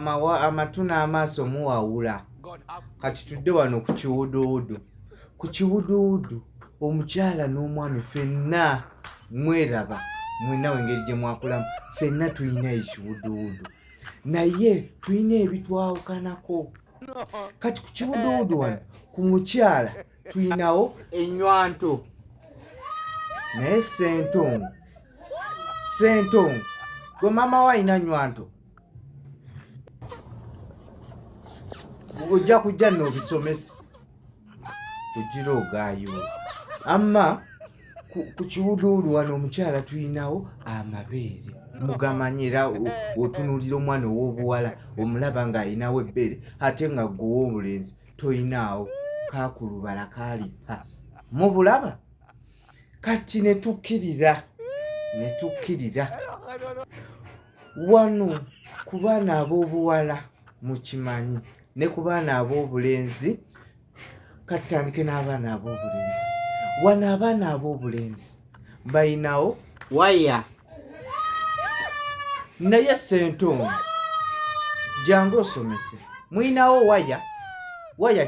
amatu n'amaaso muwawula. Kati tudde wano ku kiwuduwudu. Ku kiwuduwudu omukyala n'omwami ffenna mweraba, mwenna w'engeri gye mwakulamu, ffenna tulina ekiwuduwudu naye tulina ebitwawukanako. Kati ku kiwuduwudu wano ku mukyala tulinawo ennywanto naye sentongo gwe maama we alina nnywanto ojja kujja n'obisomesa ogira ogaayo. Amma ku kiwuduwudu wano omukyala tulinawo amabeere mugamanyira otunuulira omwana ow'obuwala omulaba ng'alinawo ebbere ate nga ggwe ow'obulenzi toyinaawo kaakulubala kaalipa mubulaba. Kati ne tukkirira wano ku baana ab'obuwala mukimanyi ne ku baana ab'obulenzi. Kati tutandike n'abaana ab'obulenzi. Wano abaana ab'obulenzi bayinawo waya naye sentongo jangu osomese. Muyinawo waya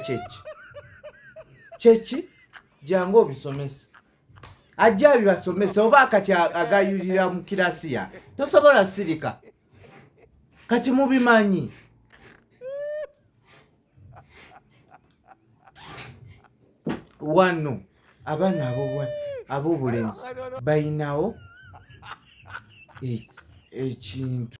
kyeki jangu obisomese. Ajja abibasomese oba kati agayulira mu kirasiya tosobola sirika kati mubimanyi. Wano abaana ab'obulenzi bayinawo ekintu